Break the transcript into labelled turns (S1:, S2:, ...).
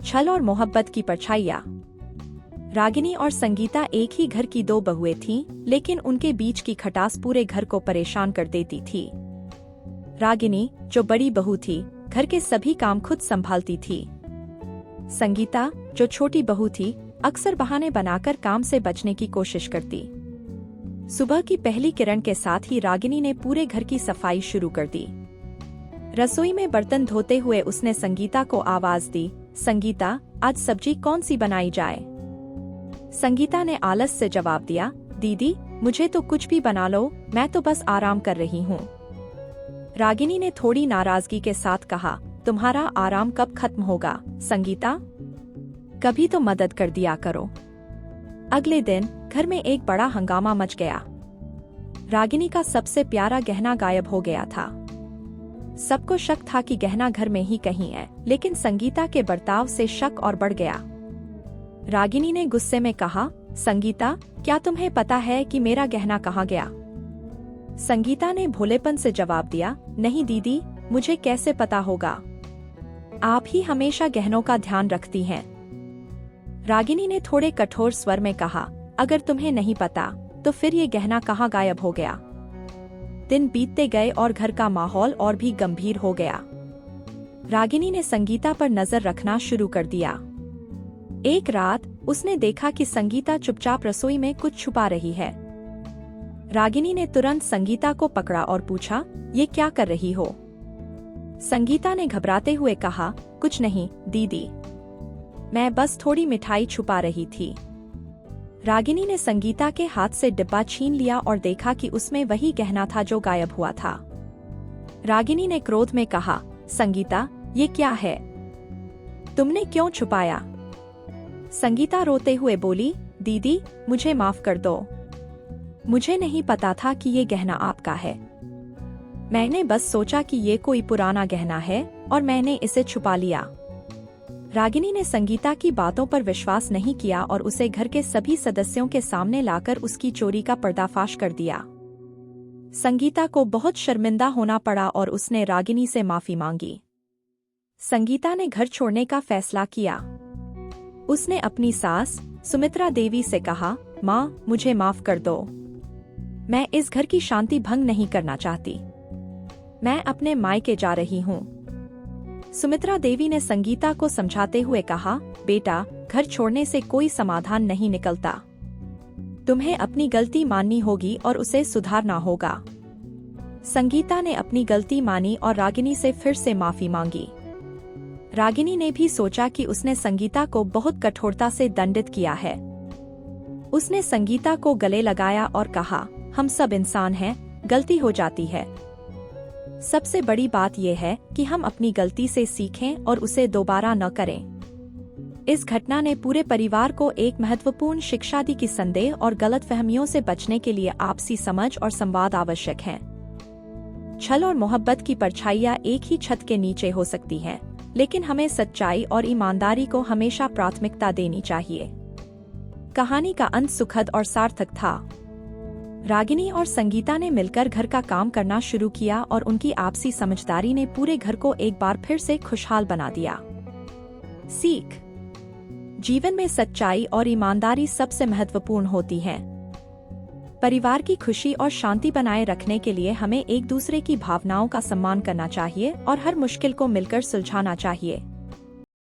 S1: छल और मोहब्बत की परछाइयाँ। रागिनी और संगीता एक ही घर की दो बहुएं थीं, लेकिन उनके बीच की खटास पूरे घर को परेशान कर देती थी। रागिनी, जो बड़ी बहू थी, घर के सभी काम खुद संभालती थी। संगीता, जो छोटी बहू थी, अक्सर बहाने बनाकर काम से बचने की कोशिश करती। सुबह की पहली किरण के साथ ही रागिनी ने पूरे घर की सफाई शुरू कर दी। रसोई में बर्तन धोते हुए उसने संगीता को आवाज दी, संगीता, आज सब्जी कौन सी बनाई जाए? संगीता ने आलस से जवाब दिया, दीदी, मुझे तो कुछ भी बना लो, मैं तो बस आराम कर रही हूँ। रागिनी ने थोड़ी नाराजगी के साथ कहा, तुम्हारा आराम कब खत्म होगा, संगीता? कभी तो मदद कर दिया करो। अगले दिन घर में एक बड़ा हंगामा मच गया। रागिनी का सबसे प्यारा गहना गायब हो गया था। सबको शक था कि गहना घर में ही कहीं है, लेकिन संगीता के बर्ताव से शक और बढ़ गया। रागिनी ने गुस्से में कहा, संगीता, क्या तुम्हें पता है कि मेरा गहना कहाँ गया? संगीता ने भोलेपन से जवाब दिया, नहीं दीदी, मुझे कैसे पता होगा? आप ही हमेशा गहनों का ध्यान रखती हैं। रागिनी ने थोड़े कठोर स्वर में कहा, अगर तुम्हें नहीं पता, तो फिर ये गहना कहाँ गायब हो गया? दिन बीतते गए और घर का माहौल और भी गंभीर हो गया। रागिनी ने संगीता पर नजर रखना शुरू कर दिया। एक रात उसने देखा कि संगीता चुपचाप रसोई में कुछ छुपा रही है। रागिनी ने तुरंत संगीता को पकड़ा और पूछा, ये क्या कर रही हो? संगीता ने घबराते हुए कहा, कुछ नहीं दीदी, मैं बस थोड़ी मिठाई छुपा रही थी। रागिनी ने संगीता के हाथ से डिब्बा छीन लिया और देखा कि उसमें वही गहना था जो गायब हुआ था। रागिनी ने क्रोध में कहा, संगीता, ये क्या है? तुमने क्यों छुपाया? संगीता रोते हुए बोली, दीदी, मुझे माफ कर दो। मुझे नहीं पता था कि ये गहना आपका है। मैंने बस सोचा कि ये कोई पुराना गहना है और मैंने इसे छुपा लिया। रागिनी ने संगीता की बातों पर विश्वास नहीं किया और उसे घर के सभी सदस्यों के सामने लाकर उसकी चोरी का पर्दाफाश कर दिया। संगीता को बहुत शर्मिंदा होना पड़ा और उसने रागिनी से माफी मांगी। संगीता ने घर छोड़ने का फैसला किया। उसने अपनी सास सुमित्रा देवी से कहा, माँ, मुझे माफ कर दो। मैं इस घर की शांति भंग नहीं करना चाहती। मैं अपने मायके जा रही हूँ। सुमित्रा देवी ने संगीता को समझाते हुए कहा, बेटा, घर छोड़ने से कोई समाधान नहीं निकलता। तुम्हें अपनी गलती माननी होगी और उसे सुधारना होगा। संगीता ने अपनी गलती मानी और रागिनी से फिर से माफी मांगी। रागिनी ने भी सोचा कि उसने संगीता को बहुत कठोरता से दंडित किया है। उसने संगीता को गले लगाया और कहा, हम सब इंसान हैं, गलती हो जाती है। सबसे बड़ी बात यह है कि हम अपनी गलती से सीखें और उसे दोबारा न करें। इस घटना ने पूरे परिवार को एक महत्वपूर्ण शिक्षा दी कि संदेह और गलतफहमियों से बचने के लिए आपसी समझ और संवाद आवश्यक है। छल और मोहब्बत की परछाइयाँ एक ही छत के नीचे हो सकती हैं, लेकिन हमें सच्चाई और ईमानदारी को हमेशा प्राथमिकता देनी चाहिए। कहानी का अंत सुखद और सार्थक था। रागिनी और संगीता ने मिलकर घर का काम करना शुरू किया और उनकी आपसी समझदारी ने पूरे घर को एक बार फिर से खुशहाल बना दिया। सीख: जीवन में सच्चाई और ईमानदारी सबसे महत्वपूर्ण होती है। परिवार की खुशी और शांति बनाए रखने के लिए हमें एक दूसरे की भावनाओं का सम्मान करना चाहिए और हर मुश्किल को मिलकर सुलझाना चाहिए।